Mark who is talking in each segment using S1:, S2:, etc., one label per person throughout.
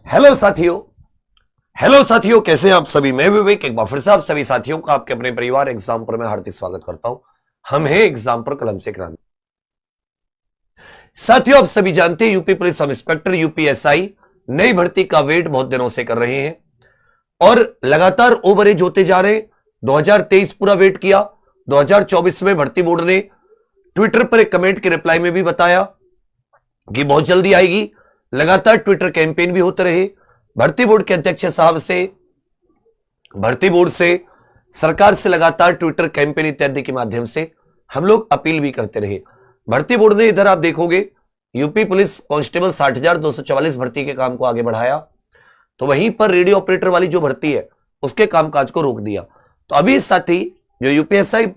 S1: Hello साथियों, कैसे हैं आप सभी। मैं विवेक एक बार फिर से आप सभी साथियों का आपके अपने परिवार एग्जाम पर मैं हार्दिक स्वागत करता हूं। हम हैं एग्जाम पर कलम से क्रांति। साथियों, आप सभी जानते हैं UP police sub inspector UPSI नई भर्ती का वेट बहुत दिनों से कर रहे हैं और लगातार ओवरेज होते जा रहे हैं। 2023 पूरा वेट किया, 2024 में भर्ती बोर्ड ने ट्विटर पर एक कमेंट के रिप्लाई में भी बताया कि बहुत जल्दी आएगी। लगातार ट्विटर कैंपेन भी होते रहे। भर्ती बोर्ड के अध्यक्ष साहब से, भर्ती बोर्ड से, सरकार से लगातार ट्विटर कैंपेन इत्यादि के माध्यम से हम लोग अपील भी करते रहे। भर्ती बोर्ड ने इधर आप देखोगे यूपी पुलिस कांस्टेबल 60,244 भर्ती के काम को आगे बढ़ाया, तो वहीं पर रेडियो ऑपरेटर वाली जो भर्ती है उसके कामकाज को रोक दिया। तो अभी साथ ही जो यूपीएसआई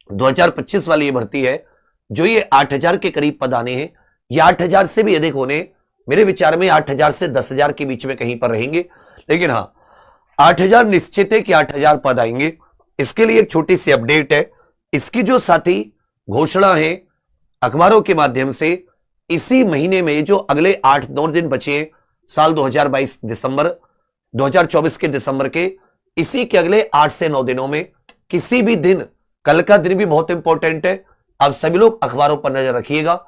S1: 2025 वाली ये भर्ती है, जो ये 8,000 के करीब पद आने हैं, ये 8,000 से भी अधिक होने, मेरे विचार में 8,000 से 10,000 के बीच में कहीं पर रहेंगे। लेकिन हाँ, 8,000 निश्चित है कि 8,000 पद आएंगे। इसके लिए एक छोटी सी अपडेट है। इसकी जो साथी घोषणा है अखबारों के माध्यम से, इसी महीने में जो अगले 8-9 दिन बचे हैं, साल 2022 दिसंबर 2024 के दिसंबर के, इसी के अगले 8 से 9 दिनों में किसी भी दिन, कल का दिन भी बहुत इंपॉर्टेंट है, आप सभी लोग अखबारों पर नजर रखिएगा।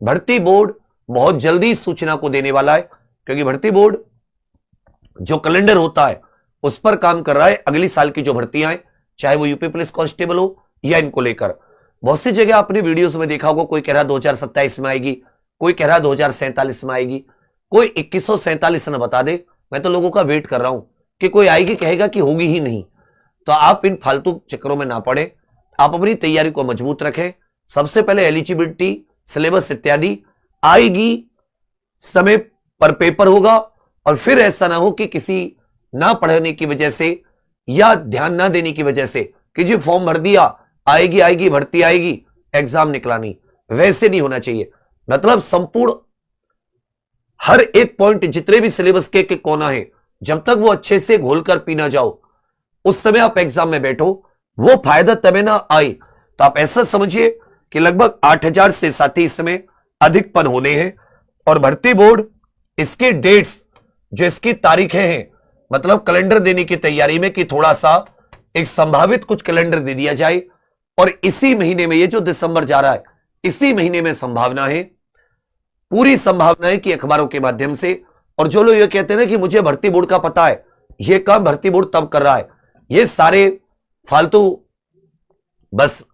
S1: भर्ती बोर्ड बहुत जल्दी इस सूचना को देने वाला है, क्योंकि भर्ती बोर्ड जो कैलेंडर होता है उस पर काम कर रहा है। अगली साल की जो भर्तियां हैं, चाहे वो यूपी पुलिस कांस्टेबल हो या इनको लेकर, बहुत सी जगह आपने वीडियोस में देखा होगा, कोई कह रहा 2027 में आएगी, कोई कह रहा 2047 में आएगी, कोई 2147 न बता दे। मैं तो लोगों का वेट कर रहा हूं कि कोई आएगी, कहेगा कि होगी ही नहीं। तो आप इन फालतू चक्करों में ना पड़े, आप अपनी तैयारी को मजबूत रखें। सबसे पहले एलिजिबिलिटी, सिलेबस इत्यादि आएगी, समय पर पेपर होगा, और फिर ऐसा ना हो कि किसी ना पढ़ने की वजह से या ध्यान ना देने की वजह से कि जी फॉर्म भर दिया, आएगी भर्ती आएगी, एग्जाम निकला नहीं। वैसे नहीं होना चाहिए। मतलब संपूर्ण हर एक पॉइंट, जितने भी सिलेबस के कोना है, जब तक वो अच्छे से घोलकर पी ना जाओ, उस समय आप एग्जाम में बैठो, वो फायदा तब ना आए। तो आप ऐसा समझिए कि लगभग 8,000 से साथी इसमें अधिक पद होने हैं, और भर्ती बोर्ड इसके डेट्स, जो इसकी तारीखें हैं, मतलब कैलेंडर देने की तैयारी में कि थोड़ा सा एक संभावित कुछ कैलेंडर दे दिया जाए। और इसी महीने में, ये जो दिसंबर जा रहा है, इसी महीने में संभावना है, पूरी संभावना है कि अखबारों के माध्यम से, और जो लोग ये कहते हैं ना कि मुझे भर्ती बोर्ड का पता है, ये काम भर्ती बोर्ड तब कर रहा है, ये सारे फालतू, बस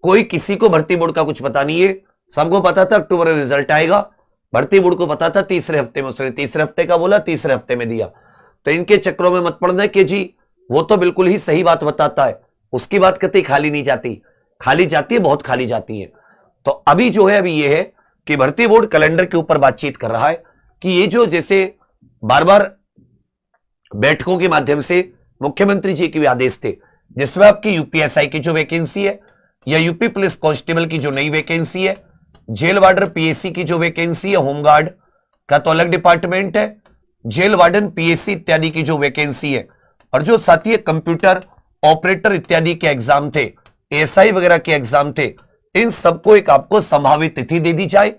S1: कोई किसी को भर्ती बोर्ड का कुछ पता नहीं है। सबको पता था अक्टूबर में रिजल्ट आएगा, भर्ती बोर्ड को पता था तीसरे हफ्ते में, उसने तीसरे हफ्ते का बोला, तीसरे हफ्ते में दिया। तो इनके चक्रों में मत पड़ना कि जी वो तो बिल्कुल ही सही बात बताता है, उसकी बात कतई खाली नहीं जाती, खाली जाती है, बहुत खाली जाती है। तो अभी जो है, अभी ये है कि भर्ती बोर्ड कैलेंडर के ऊपर बातचीत कर रहा है कि ये जो जैसे बार बार बैठकों के माध्यम से मुख्यमंत्री जी के भी आदेश थे, जिसमें आपकी यूपीएसआई की जो वैकेंसी है, या यूपी पुलिस कांस्टेबल की जो नई वैकेंसी है, जेल वार्डर पीएससी की जो वैकेंसी है, होमगार्ड का तो अलग डिपार्टमेंट है, जेल वार्डन पीएससी इत्यादि की जो वैकेंसी है, और जो साथी कंप्यूटर ऑपरेटर इत्यादि के एग्जाम थे, एएसआई वगैरह के एग्जाम थे, इन सबको एक आपको संभावित तिथि दे दी जाए।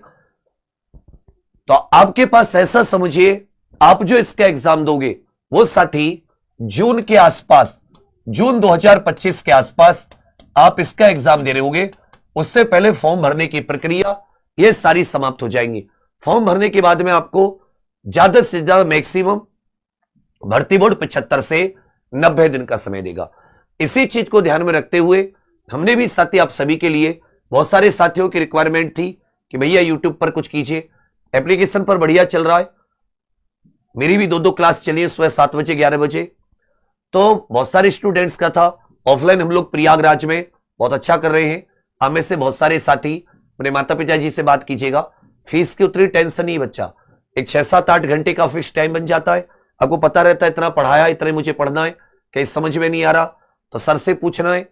S1: तो आपके पास ऐसा समझिए, आप जो इसका एग्जाम दोगे वो साथी जून के आसपास, जून 2025 के आसपास आप इसका एग्जाम दे रहे होंगे। उससे पहले फॉर्म भरने की प्रक्रिया ये सारी समाप्त हो जाएंगी। फॉर्म भरने के बाद में आपको ज्यादा से ज्यादा मैक्सिमम भर्ती बोर्ड 75 से 90 दिन का समय देगा। इसी चीज को ध्यान में रखते हुए हमने भी साथी आप सभी के लिए, बहुत सारे साथियों की रिक्वायरमेंट थी कि भैया यूट्यूब पर कुछ कीजिए, एप्लीकेशन पर बढ़िया चल रहा है। मेरी भी 2-2 क्लास चली है, सुबह 7 बजे 11 बजे। तो बहुत सारे स्टूडेंट्स का था। ऑफलाइन हम लोग प्रयागराज में बहुत अच्छा कर रहे हैं। हमें से बहुत सारे साथी अपने माता पिता जी से बात कीजिएगा, फीस की उतनी टेंशन नहीं बच्चा, एक 6-7-8 घंटे का फिक्स टाइम बन जाता है। आपको पता रहता है इतना पढ़ाया, इतने मुझे पढ़ना है, कहीं समझ में नहीं आ रहा तो सर से पूछना है,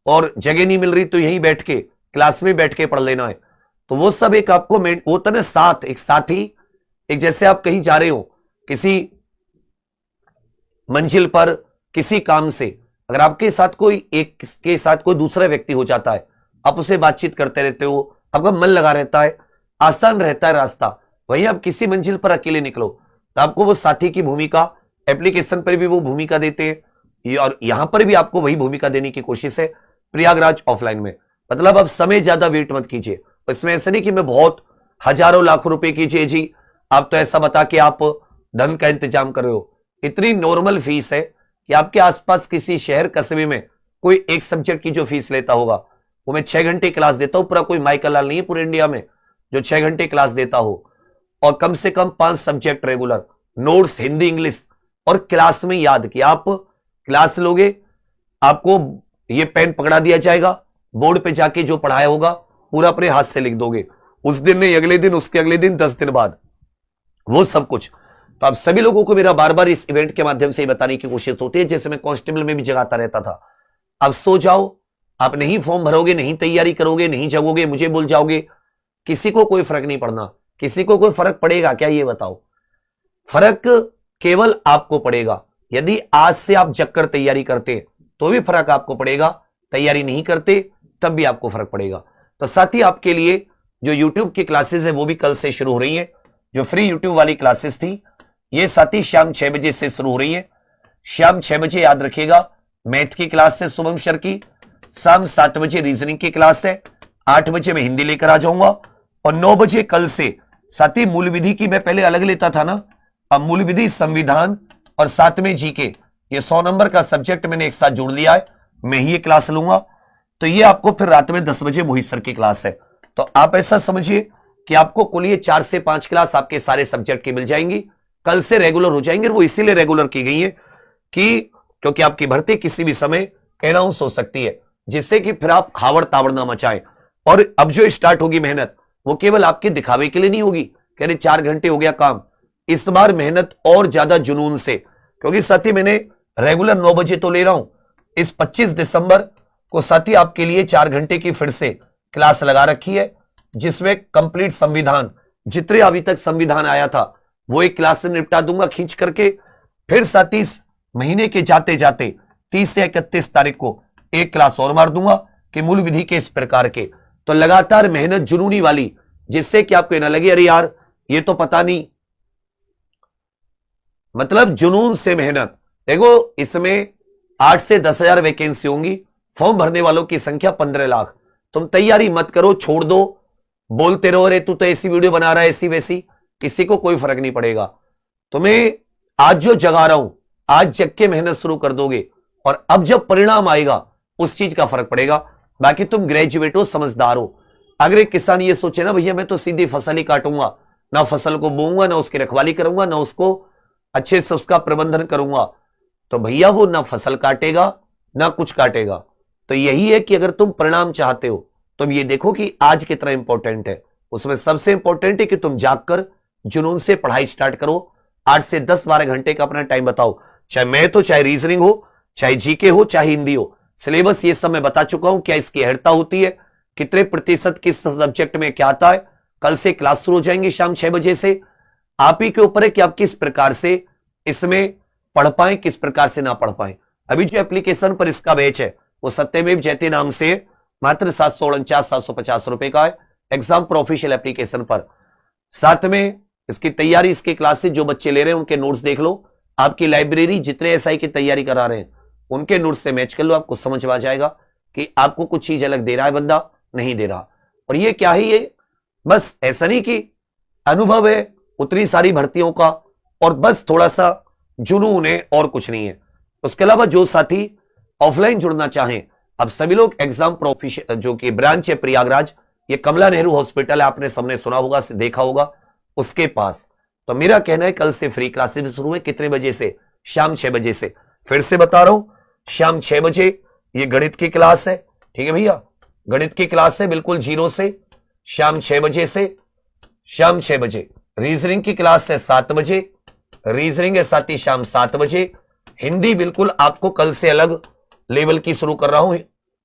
S1: और जगह नहीं मिल रही तो यहीं बैठ के क्लास में बैठ के पढ़ लेना है। तो वो सब एक आपको होता ना साथ, एक साथी, एक जैसे आप कहीं जा रहे हो किसी मंजिल पर किसी काम से, अगर आपके साथ कोई, एक के साथ कोई दूसरा व्यक्ति हो जाता है, आप उससे बातचीत करते रहते हो, आपका मन लगा रहता है, आसान रहता है रास्ता। वहीं आप किसी मंजिल पर अकेले निकलो तो आपको वो साथी की भूमिका, एप्लीकेशन पर भी वो भूमिका देते हैं और यहां पर भी आपको वही भूमिका देने की कोशिश है प्रयागराज ऑफलाइन में। मतलब अब समय ज्यादा वेट मत कीजिए, इसमें ऐसा नहीं कि मैं बहुत हजारों लाखों रुपए कीजिए जी, आप तो ऐसा बता के आप धन का इंतजाम कर रहे हो। इतनी नॉर्मल फीस है कि आपके आसपास किसी शहर कस्बे में कोई एक सब्जेक्ट की जो फीस लेता होगा वो मैं 6 घंटे क्लास देता हूं, पूरा कोई माइकल लाल नहीं है पूरे इंडिया में जो 6 घंटे क्लास देता हो, और कम से कम 5 subject regular, notes Hindi English, और क्लास में याद कि आप क्लास लोगे, आपको ये पेन पकड़ा दिया जाएगा, बोर्ड पे जाके जो पढ़ाया होगा पूरा अपने हाथ से लिख दोगे, उस दिन नहीं अगले दिन, उसके अगले दिन, 10 दिन बाद, वो सब कुछ। तो आप सभी लोगों को मेरा बार बार इस इवेंट के माध्यम से बताने की कोशिश होती है, जैसे मैं कांस्टेबल में भी जगाता रहता था, अब सो जाओ, आप नहीं फॉर्म भरोगे, नहीं तैयारी करोगे, नहीं जगोगे, मुझे भूल जाओगे, किसी को कोई फर्क नहीं पड़ना। किसी को कोई फर्क पड़ेगा क्या, ये बताओ? फर्क केवल आपको पड़ेगा। यदि आज से आप जगकर तैयारी करते तो भी फर्क आपको पड़ेगा, तैयारी नहीं करते तब भी आपको फर्क पड़ेगा। तो साथ ही आपके लिए जो यूट्यूब की क्लासेस है वो भी कल से शुरू हो रही है। जो फ्री यूट्यूब वाली क्लासेस थी ये साथ ही शाम 6 बजे से शुरू हो रही है। शाम 6 बजे याद रखिएगा मैथ की क्लास है शुभम सर की, शाम 7 बजे रीजनिंग की क्लास है, 8 बजे मैं हिंदी लेकर आ जाऊंगा, और 9 बजे कल से साथ ही मूल विधि की मैं पहले अलग लेता था ना, अब मूल विधि, संविधान और साथ में जीके, ये 100 नंबर का सब्जेक्ट मैंने एक साथ जोड़ लिया है, मैं ही ये क्लास लूंगा। तो ये आपको फिर रात में 10 बजे मोहित सर की क्लास है। तो आप ऐसा समझिए कि आपको कुल ये 4 से 5 क्लास आपके सारे सब्जेक्ट की मिल जाएंगी, कल से रेगुलर हो जाएंगे। वो इसीलिए रेगुलर की गई है कि क्योंकि आपकी भर्ती किसी भी समय अनाउंस हो सकती है, जिससे कि फिर आप हावड़ तावड़ ना मचाएं। और अब जो स्टार्ट होगी मेहनत वो केवल आपके दिखावे के लिए नहीं होगी कि अरे 4 घंटे हो गया काम, इस बार मेहनत और ज्यादा जुनून से, क्योंकि साथी मैंने रेगुलर 9 बजे तो ले रहा हूं, इस 25 दिसंबर को साथी आपके लिए 4 घंटे की फिर से क्लास लगा रखी है, जिसमें कंप्लीट संविधान, जितने अभी तक संविधान आया था वो एक क्लास से निपटा दूंगा खींच करके। फिर साथी इस महीने के जाते जाते 30 से 31 तारीख को एक क्लास और मार दूंगा कि मूल विधि के इस प्रकार के। तो लगातार मेहनत जुनूनी वाली, जिससे कि आपको ना लगे अरे यार ये तो पता नहीं, मतलब जुनून से मेहनत। देखो इसमें 8 से 10,000 वैकेंसी होंगी, फॉर्म भरने वालों की संख्या 15 लाख। तुम तैयारी मत करो, छोड़ दो, बोलते रहो अरे तू तो ऐसी वीडियो बना रहा है ऐसी वैसी, किसी को कोई फर्क नहीं पड़ेगा। तुम्हें आज जो जगा रहा हूं, आज जग के मेहनत शुरू कर दोगे और अब जब परिणाम आएगा उस चीज का फर्क पड़ेगा। बाकी तुम ग्रेजुएट हो, समझदार हो। अगर एक किसान ये सोचे ना भैया मैं तो सीधी फसल ही काटूंगा, ना फसल को बोऊंगा, ना उसकी रखवाली करूंगा, ना उसको अच्छे से उसका प्रबंधन करूंगा, तो भैया वो ना फसल काटेगा ना कुछ काटेगा। तो यही है कि अगर तुम परिणाम चाहते हो तो ये देखो कि आज कितना इंपॉर्टेंट है। उसमें सबसे इंपॉर्टेंट है कि तुम जागकर जुनून से पढ़ाई स्टार्ट करो। 8 से 10-12 घंटे का अपना टाइम बताओ, चाहे मैथ हो, चाहे रीजनिंग हो, चाहे जीके हो, चाहे हिंदी हो। सिलेबस ये सब मैं बता चुका हूं, क्या इसकी अहर्ता होती है, कितने प्रतिशत किस सब्जेक्ट में क्या आता है। कल से क्लास शुरू हो जाएंगी शाम 6 बजे से। आप ही के ऊपर है कि आप किस प्रकार से इसमें पढ़ पाए, किस प्रकार से ना पढ़ पाए। अभी जो एप्लीकेशन पर इसका बैच है वो सत्यमेव जयते नाम से मात्र 749-750 रुपए का है, एग्जाम प्रो ऑफिशियल एप्लीकेशन पर। साथ में इसकी तैयारी, इसके क्लासेस जो बच्चे ले रहे हैं उनके नोट्स देख लो, आपकी लाइब्रेरी जितने एसआई की तैयारी करा रहे हैं उनके नोट्स से मैच कर लो, आपको समझ में आ जाएगा कि आपको कुछ चीज अलग दे रहा है बंदा, नहीं दे रहा। और ये क्या है, ये बस ऐसा नहीं कि अनुभव है उतनी सारी भर्तियों का और बस थोड़ा सा जुनून है और कुछ नहीं है। उसके अलावा जो साथी ऑफलाइन जुड़ना चाहें, अब सभी लोग एग्जाम प्रो ऑफिशियल जो कि ब्रांच है प्रयागराज, ये कमला नेहरू हॉस्पिटल है, आपने सबने सुना होगा, देखा होगा, उसके पास। तो मेरा कहना है कल से फ्री क्लासेस शुरू है। कितने बजे से? शाम 6 बजे से। फिर से बता रहा हूं, शाम 6 बजे ये गणित की क्लास है, ठीक है भैया, गणित की क्लास है बिल्कुल 0 से, शाम 6 बजे से। शाम 6 बजे रीजनिंग की क्लास है 7 बजे, रीजनिंग है साथ ही शाम 7 बजे। हिंदी बिल्कुल आपको कल से अलग लेवल की शुरू कर रहा हूं,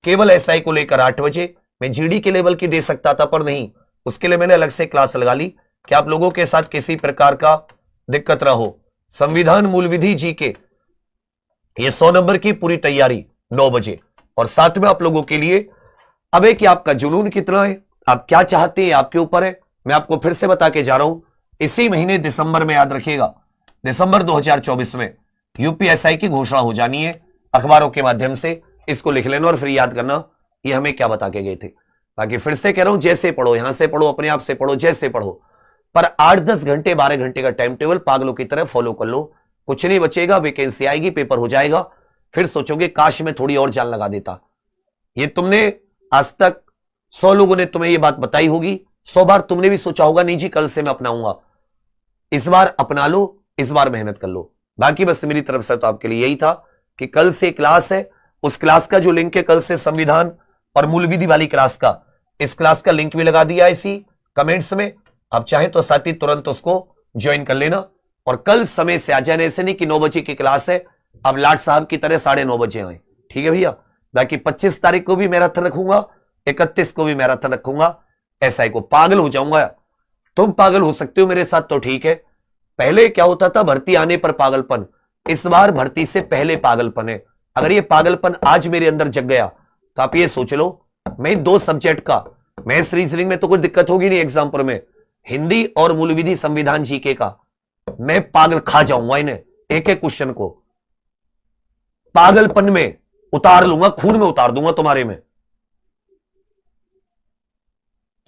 S1: केवल एसआई को लेकर 8 बजे। मैं जीडी के लेवल की दे सकता था पर नहीं, उसके लिए मैंने अलग से क्लास लगा ली कि आप लोगों के साथ किसी प्रकार का दिक्कत ना हो। संविधान, मूल विधि, जीके, ये 100 नंबर की पूरी तैयारी 9 बजे। और साथ में आप लोगों के लिए अब है कि आपका जुनून कितना है, आप क्या चाहते हैं, आपके ऊपर है। मैं आपको फिर से बता के जा रहा हूं, इसी महीने दिसंबर में याद रखिएगा दिसंबर 2024 में यूपीएसआई की घोषणा हो जानी है अखबारों के माध्यम से। इसको लिख लेना और फिर याद करना ये हमें क्या बता के गए थे। बाकी फिर से कह रहा हूं, जैसे पढ़ो, यहां से पढ़ो, अपने आप से पढ़ो, जैसे पढ़ो, पर 8-10 घंटे 12 घंटे का टाइम टेबल पागलों की तरह फॉलो कर लो। कुछ नहीं बचेगा, वैकेंसी आएगी, पेपर हो जाएगा, फिर सोचोगे काश में थोड़ी और जान लगा देता। ये तुमने आज तक 100 लोगों ने तुम्हें ये बात बताई होगी, 100 बार तुमने भी सोचा होगा नहीं जी कल से मैं अपनाऊंगा। इस बार अपना लो, इस बार मेहनत कर लो। बाकी बस मेरी तरफ से तो आपके लिए यही था कि कल से क्लास है, उस क्लास का जो लिंक है कल से संविधान और मूल विधि वाली क्लास का, इस क्लास का लिंक भी लगा दिया है इसी कमेंट्स में। आप चाहें तो साथी तुरंत उसको ज्वाइन कर लेना और कल समय से आ जाना। ऐसे नहीं कि 9 बजे की क्लास है अब लाट साहब की तरह 9:30 बजे आए, ठीक है भैया। बाकी 25 तारीख को भी मैराथन रखूंगा, 31 को भी मैराथन रखूंगा। एसआई को पागल हो जाऊंगा। तुम पागल हो सकते हो मेरे साथ तो ठीक है, पहले क्या होता था भर्ती आने पर पागलपन, इस बार भर्ती से पहले पागलपन है। अगर ये पागलपन आज मेरे अंदर जग गया तो आप ये सोच लो, मैं 2 सब्जेक्ट का, मैथ्स रीजनिंग में तो कोई दिक्कत होगी नहीं एग्जाम पर, में हिंदी और मूल विधि संविधान जीके का मैं पागल खा जाऊंगा इन्हें, एक एक क्वेश्चन को पागलपन में उतार लूंगा, खून में उतार दूंगा तुम्हारे में।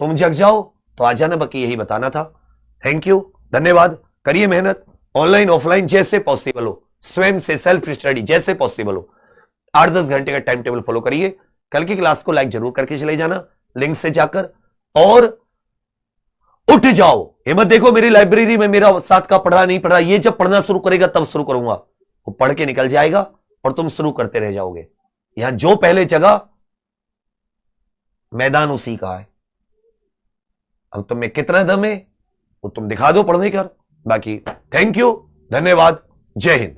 S1: तुम जग जाओ तो आ जाना, बाकी यही बताना था। थैंक यू, धन्यवाद। करिए मेहनत, ऑनलाइन ऑफलाइन जैसे पॉसिबल हो, स्वयं से सेल्फ स्टडी जैसे पॉसिबल हो। 8-10 घंटे का टाइम टेबल फॉलो करिए। कल की क्लास को लाइक जरूर करके चले जाना लिंक से जाकर, और उठ जाओ। ये मत देखो मेरी लाइब्रेरी में मेरा साथ का पढ़ा नहीं पढ़ा, ये जब पढ़ना शुरू करेगा तब शुरू करूंगा, वो पढ़ के निकल जाएगा और तुम शुरू करते रह जाओगे। यहां जो पहले जगह मैदान उसी का है। अब तुम में कितना दम है वो तुम दिखा दो पढ़ने का। बाकी थैंक यू, धन्यवाद, जय हिंद।